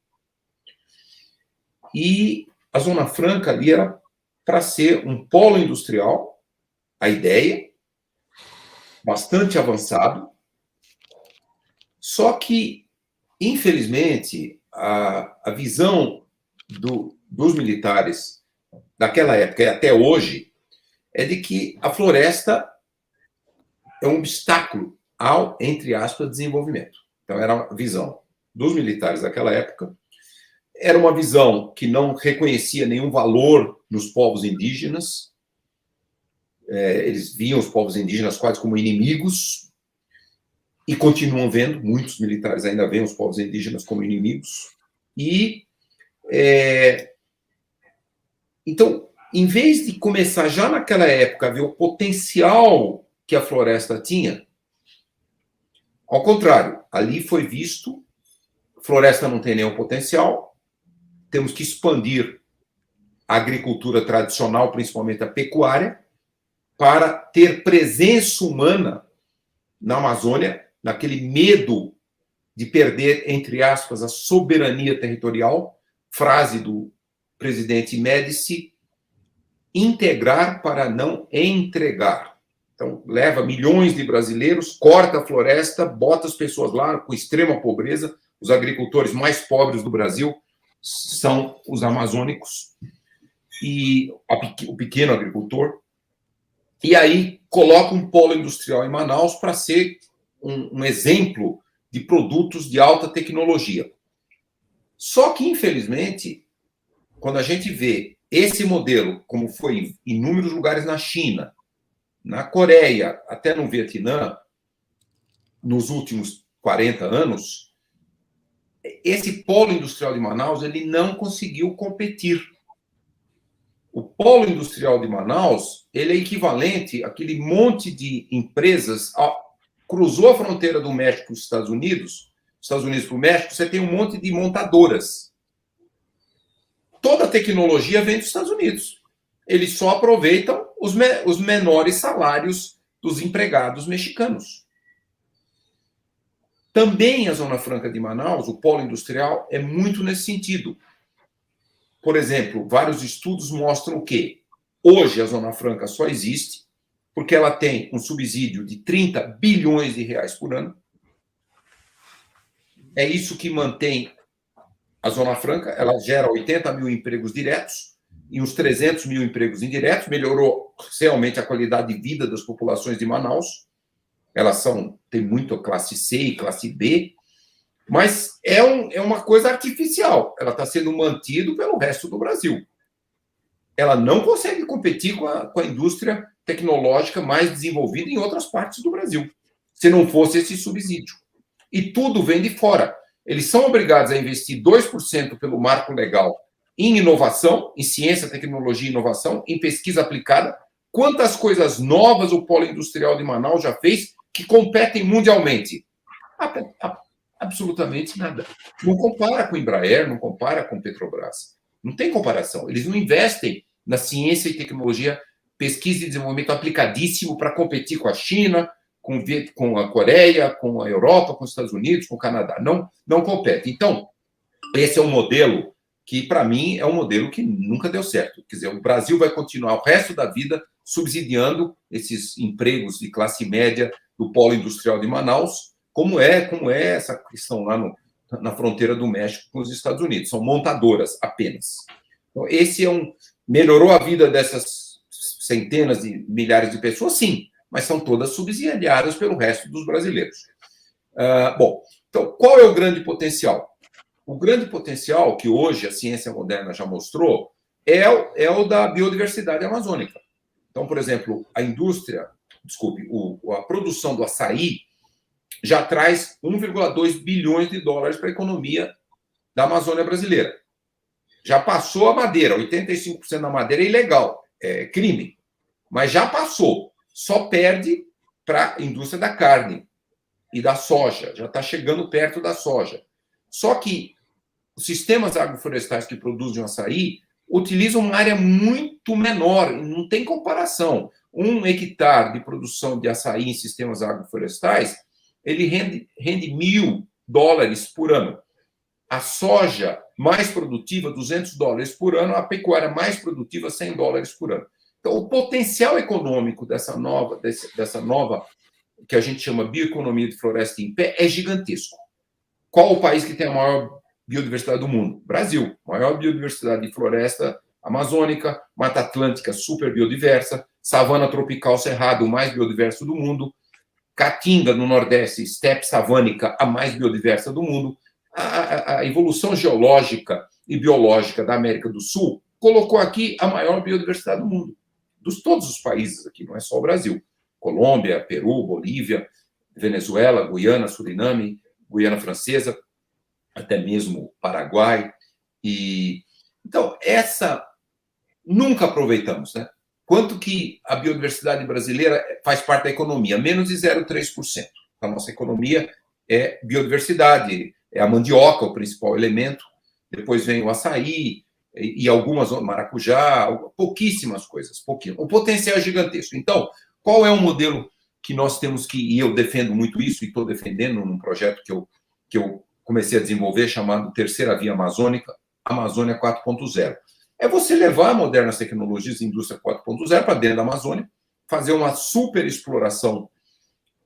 E a Zona Franca ali era para ser um polo industrial, a ideia, bastante avançado. Só que, infelizmente, a visão dos militares daquela época e até hoje é de que a floresta é um obstáculo ao, entre aspas, desenvolvimento. Então, era a visão dos militares daquela época. Era uma visão que não reconhecia nenhum valor nos povos indígenas. Eles viam os povos indígenas quase como inimigos e continuam vendo, muitos militares ainda veem os povos indígenas como inimigos. E, então, em vez de começar já naquela época a ver o potencial que a floresta tinha, ao contrário, ali foi visto, floresta não tem nenhum potencial, temos que expandir a agricultura tradicional, principalmente a pecuária, para ter presença humana na Amazônia, naquele medo de perder, entre aspas, a soberania territorial, frase do presidente Médici, integrar para não entregar. Então, leva milhões de brasileiros, corta a floresta, bota as pessoas lá com extrema pobreza. Os agricultores mais pobres do Brasil são os amazônicos e o pequeno agricultor. E aí coloca um polo industrial em Manaus para ser um exemplo de produtos de alta tecnologia. Só que, infelizmente, quando a gente vê esse modelo, como foi em inúmeros lugares na China, na Coreia, até no Vietnã, nos últimos 40 anos, esse polo industrial de Manaus ele não conseguiu competir. O polo industrial de Manaus ele é equivalente àquele monte de empresas, cruzou a fronteira do México para os Estados Unidos, Estados Unidos para o México, você tem um monte de montadoras. Toda a tecnologia vem dos Estados Unidos. Eles só aproveitam os menores salários dos empregados mexicanos. Também a Zona Franca de Manaus, o polo industrial, é muito nesse sentido. Por exemplo, vários estudos mostram que hoje a Zona Franca só existe porque ela tem um subsídio de 30 bilhões de reais por ano. É isso que mantém a Zona Franca. Ela gera 80 mil empregos diretos e uns 300 mil empregos indiretos. Melhorou realmente a qualidade de vida das populações de Manaus. Elas têm muito classe C e classe B, mas é uma coisa artificial. Ela está sendo mantida pelo resto do Brasil. Ela não consegue competir com a indústria tecnológica mais desenvolvida em outras partes do Brasil, se não fosse esse subsídio. E tudo vem de fora. Eles são obrigados a investir 2% pelo marco legal em inovação, em ciência, tecnologia e inovação, em pesquisa aplicada. Quantas coisas novas o polo industrial de Manaus já fez que competem mundialmente? Absolutamente nada. Não compara com Embraer, não compara com Petrobras. Não tem comparação. Eles não investem na ciência e tecnologia, pesquisa e desenvolvimento aplicadíssimo para competir com a China, com a Coreia, com a Europa, com os Estados Unidos, com o Canadá. Não compete. Então, esse é um modelo que, para mim, é um modelo que nunca deu certo. Quer dizer, o Brasil vai continuar o resto da vida subsidiando esses empregos de classe média do polo industrial de Manaus, como é essa questão lá na fronteira do México com os Estados Unidos. São montadoras apenas. Então, melhorou a vida dessas centenas de milhares de pessoas, sim, mas são todas subsidiadas pelo resto dos brasileiros. Bom, então, qual é o grande potencial? O grande potencial que hoje a ciência moderna já mostrou é o da biodiversidade amazônica. Então, por exemplo, a produção do açaí já traz 1,2 bilhões de dólares para a economia da Amazônia brasileira. Já passou a madeira, 85% da madeira é ilegal, é crime, mas já passou. Só perde para a indústria da carne e da soja, já está chegando perto da soja. Só que os sistemas agroflorestais que produzem açaí utilizam uma área muito menor, não tem comparação. 1 hectare de produção de açaí em sistemas agroflorestais, ele rende $1.000 por ano. A soja mais produtiva, $200 por ano, a pecuária mais produtiva, $100 por ano. Então, o potencial econômico dessa nova, que a gente chama bioeconomia de floresta em pé, é gigantesco. Qual o país que tem a maior biodiversidade do mundo? Brasil. Maior biodiversidade de floresta amazônica, Mata Atlântica super biodiversa, savana tropical cerrado, o mais biodiverso do mundo, Caatinga, no Nordeste, estepe savânica, a mais biodiversa do mundo. A evolução geológica e biológica da América do Sul colocou aqui a maior biodiversidade do mundo. Todos os países aqui, não é só o Brasil. Colômbia, Peru, Bolívia, Venezuela, Guiana, Suriname, Guiana Francesa, até mesmo Paraguai. Então, nunca aproveitamos, né? Quanto que a biodiversidade brasileira faz parte da economia? Menos de 0,3%. A nossa economia é biodiversidade, é a mandioca o principal elemento, depois vem o açaí e algumas, maracujá, pouquíssimas coisas, pouquinho. O potencial é gigantesco. Então, qual é o modelo que nós temos e eu defendo muito isso, e estou defendendo num projeto que eu comecei a desenvolver, chamado Terceira Via Amazônica, Amazônia 4.0. É você levar modernas tecnologias de indústria 4.0 para dentro da Amazônia, fazer uma super exploração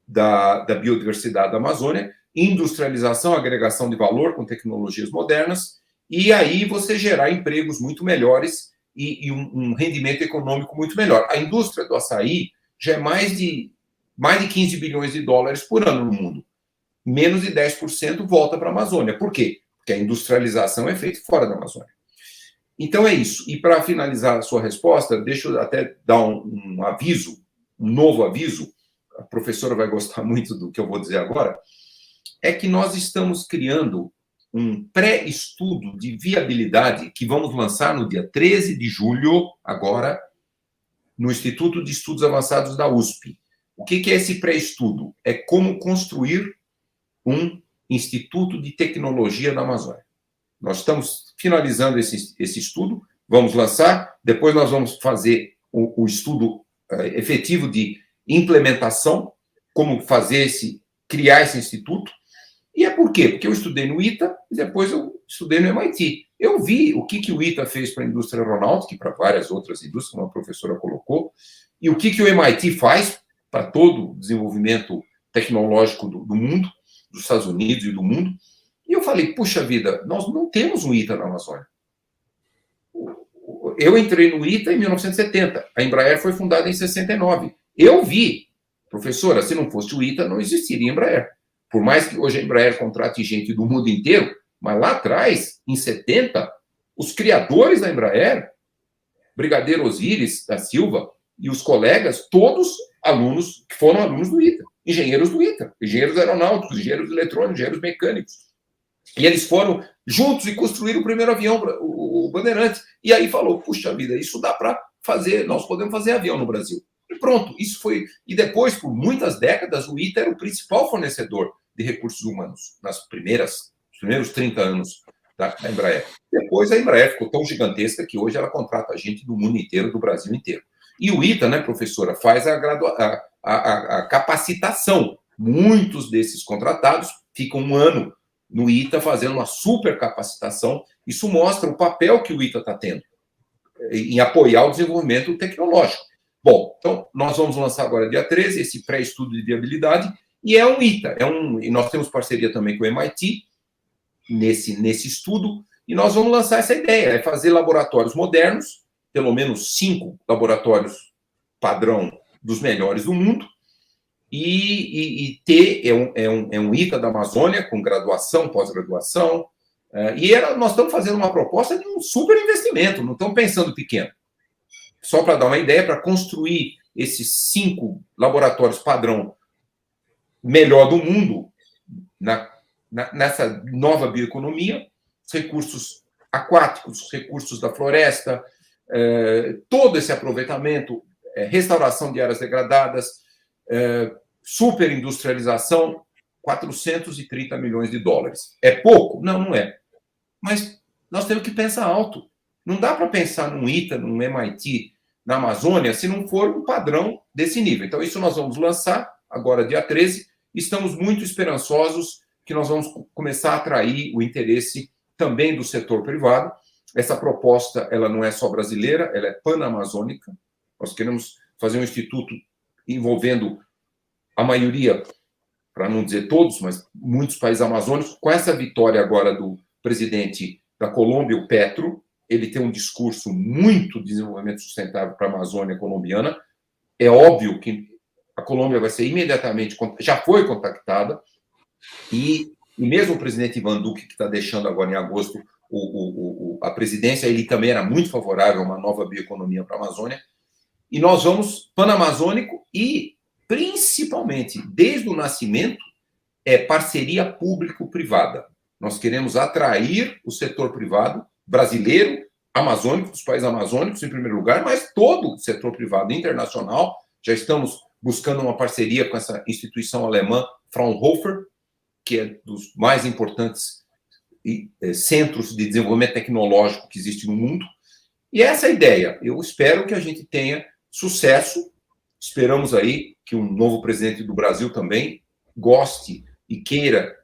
da biodiversidade da Amazônia, industrialização, agregação de valor com tecnologias modernas, e aí você gerar empregos muito melhores e um rendimento econômico muito melhor. A indústria do açaí já é mais de 15 bilhões de dólares por ano no mundo. Menos de 10% volta para a Amazônia. Por quê? Porque a industrialização é feita fora da Amazônia. Então é isso. E para finalizar a sua resposta, deixa eu até dar um aviso, um novo aviso. A professora vai gostar muito do que eu vou dizer agora. É que nós estamos criando um pré-estudo de viabilidade que vamos lançar no dia 13 de julho, agora, no Instituto de Estudos Avançados da USP. O que é esse pré-estudo? É como construir um Instituto de Tecnologia da Amazônia. Nós estamos finalizando esse estudo, vamos lançar, depois nós vamos fazer o estudo efetivo de implementação, como criar esse instituto. E é por quê? Porque eu estudei no ITA e depois eu estudei no MIT. Eu vi o que o ITA fez para a indústria aeronáutica e para várias outras indústrias, como a professora colocou, e o que o MIT faz para todo o desenvolvimento tecnológico do mundo, dos Estados Unidos e do mundo. E eu falei, puxa vida, nós não temos um ITA na Amazônia. Eu entrei no ITA em 1970, a Embraer foi fundada em 69. Eu vi, professora, se não fosse o ITA, não existiria Embraer. Por mais que hoje a Embraer contrate gente do mundo inteiro, mas lá atrás, em 70, os criadores da Embraer, Brigadeiro Osíris da Silva e os colegas, todos alunos que foram alunos do ITA, engenheiros do ITA, engenheiros aeronáuticos, engenheiros eletrônicos, engenheiros mecânicos. E eles foram juntos e construíram o primeiro avião, o Bandeirantes. E aí falou, puxa vida, isso dá para fazer, nós podemos fazer avião no Brasil. E pronto, isso foi... E depois, por muitas décadas, o ITA era o principal fornecedor de recursos humanos, nos primeiros 30 anos da Embraer. Depois a Embraer ficou tão gigantesca que hoje ela contrata gente do mundo inteiro, do Brasil inteiro. E o ITA, né, professora, faz a capacitação. Muitos desses contratados ficam um ano no ITA fazendo uma super capacitação. Isso mostra o papel que o ITA está tendo em apoiar o desenvolvimento tecnológico. Bom, então, nós vamos lançar agora, dia 13, esse pré-estudo de viabilidade, e é um ITA, e nós temos parceria também com o MIT, nesse estudo, e nós vamos lançar essa ideia, é fazer laboratórios modernos, pelo menos 5 laboratórios padrão dos melhores do mundo, e ter, é um ITA da Amazônia, com graduação, pós-graduação, nós estamos fazendo uma proposta de um super investimento, não estamos pensando pequeno. Só para dar uma ideia, para construir esses 5 laboratórios padrão melhor do mundo, nessa nova bioeconomia, os recursos aquáticos, os recursos da floresta, todo esse aproveitamento, restauração de áreas degradadas, superindustrialização, 430 milhões de dólares. É pouco? Não, não é. Mas nós temos que pensar alto. Não dá para pensar num ITA, num MIT, na Amazônia, se não for um padrão desse nível. Então, isso nós vamos lançar agora, dia 13. Estamos muito esperançosos que nós vamos começar a atrair o interesse também do setor privado. Essa proposta, ela não é só brasileira, ela é pan-amazônica. Nós queremos fazer um instituto envolvendo a maioria, para não dizer todos, mas muitos países amazônicos. Com essa vitória agora do presidente da Colômbia, o Petro, ele tem um discurso muito de desenvolvimento sustentável para a Amazônia colombiana. É óbvio que a Colômbia vai ser imediatamente, já foi contactada, e mesmo o presidente Ivan Duque, que está deixando agora em agosto a presidência, ele também era muito favorável a uma nova bioeconomia para a Amazônia. E nós vamos panamazônico e, principalmente, desde o nascimento, parceria público-privada. Nós queremos atrair o setor privado brasileiro, amazônico, dos países amazônicos, em primeiro lugar, mas todo o setor privado internacional. Já estamos buscando uma parceria com essa instituição alemã, Fraunhofer, que é dos mais importantes centros de desenvolvimento tecnológico que existe no mundo. E essa é a ideia. Eu espero que a gente tenha sucesso. Esperamos aí que um novo presidente do Brasil também goste e queira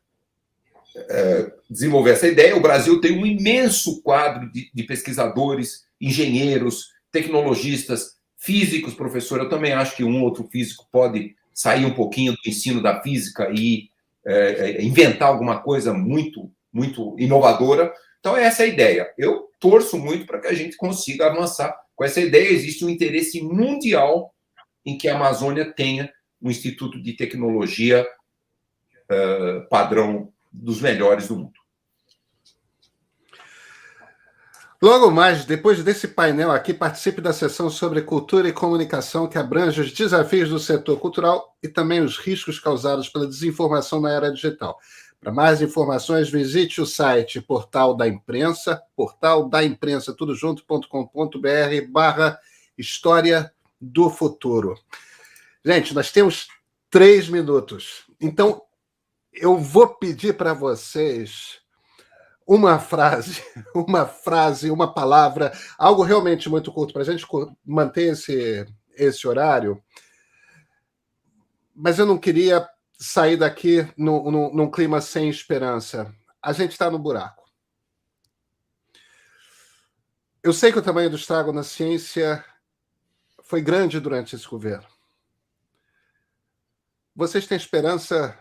desenvolver essa ideia. O Brasil tem um imenso quadro de pesquisadores, engenheiros, tecnologistas, físicos, professor. Eu também acho que um outro físico pode sair um pouquinho do ensino da física e inventar alguma coisa muito, muito inovadora. Então, essa é a ideia. Eu torço muito para que a gente consiga avançar com essa ideia. Existe um interesse mundial em que a Amazônia tenha um instituto de tecnologia padrão dos melhores do mundo. Logo mais, depois desse painel aqui, participe da sessão sobre cultura e comunicação, que abrange os desafios do setor cultural e também os riscos causados pela desinformação na era digital. Para mais informações, visite o site Portal da Imprensa, portaldaImprensa.com.br/História do Futuro. Gente, nós temos 3 minutos. Então, eu vou pedir para vocês uma frase, uma palavra, algo realmente muito curto para a gente manter esse horário. Mas eu não queria sair daqui num clima sem esperança. A gente está no buraco. Eu sei que o tamanho do estrago na ciência foi grande durante esse governo. Vocês têm esperança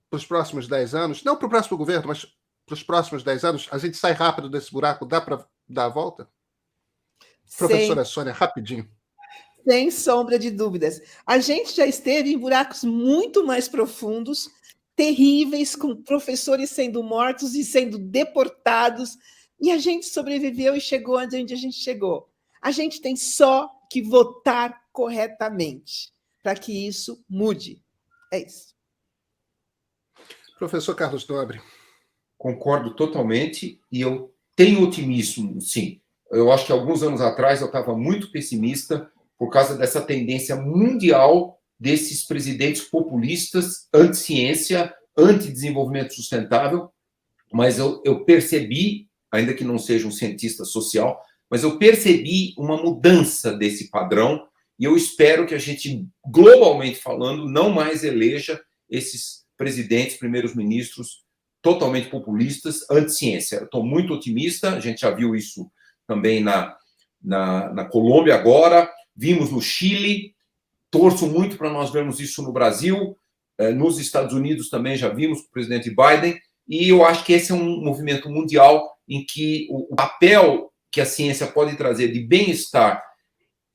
para os próximos 10 anos? Não para o próximo governo, mas para os próximos 10 anos? A gente sai rápido desse buraco? Dá para dar a volta? Professora Sônia, rapidinho. Sem sombra de dúvidas. A gente já esteve em buracos muito mais profundos, terríveis, com professores sendo mortos e sendo deportados, e a gente sobreviveu e chegou onde a gente chegou. A gente tem só que votar corretamente para que isso mude. É isso. Professor Carlos Nobre. Concordo totalmente e eu tenho otimismo, sim. Eu acho que alguns anos atrás eu estava muito pessimista por causa dessa tendência mundial desses presidentes populistas, anti-ciência, anti-desenvolvimento sustentável, mas eu percebi, ainda que não seja um cientista social, mas eu percebi uma mudança desse padrão e eu espero que a gente, globalmente falando, não mais eleja esses presidentes, primeiros ministros totalmente populistas, anti-ciência. Eu estou muito otimista, a gente já viu isso também na Colômbia agora, vimos no Chile, torço muito para nós vermos isso no Brasil, nos Estados Unidos também já vimos com o presidente Biden, e eu acho que esse é um movimento mundial em que o papel que a ciência pode trazer de bem-estar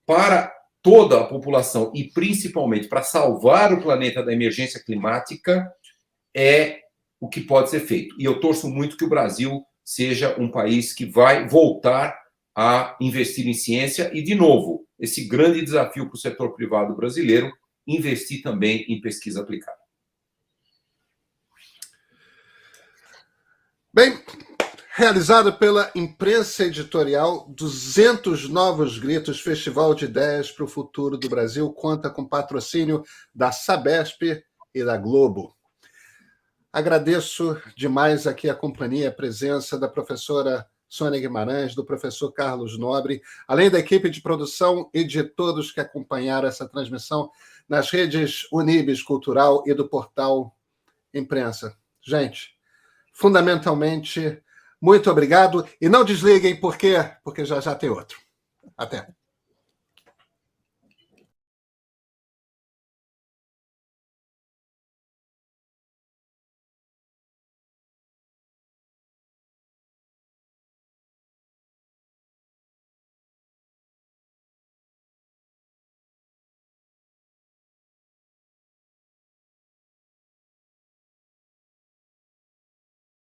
para toda a população e principalmente para salvar o planeta da emergência climática é o que pode ser feito. E eu torço muito que o Brasil seja um país que vai voltar a investir em ciência e, de novo, esse grande desafio para o setor privado brasileiro, investir também em pesquisa aplicada. Bem, realizado pela imprensa editorial, 200 Novos Gritos, Festival de Ideias para o Futuro do Brasil, conta com patrocínio da Sabesp e da Globo. Agradeço demais aqui a companhia, a presença da professora Sônia Guimarães, do professor Carlos Nobre, além da equipe de produção e de todos que acompanharam essa transmissão nas redes Unibis Cultural e do portal Imprensa. Gente, fundamentalmente, muito obrigado. E não desliguem, porque já tem outro. Até.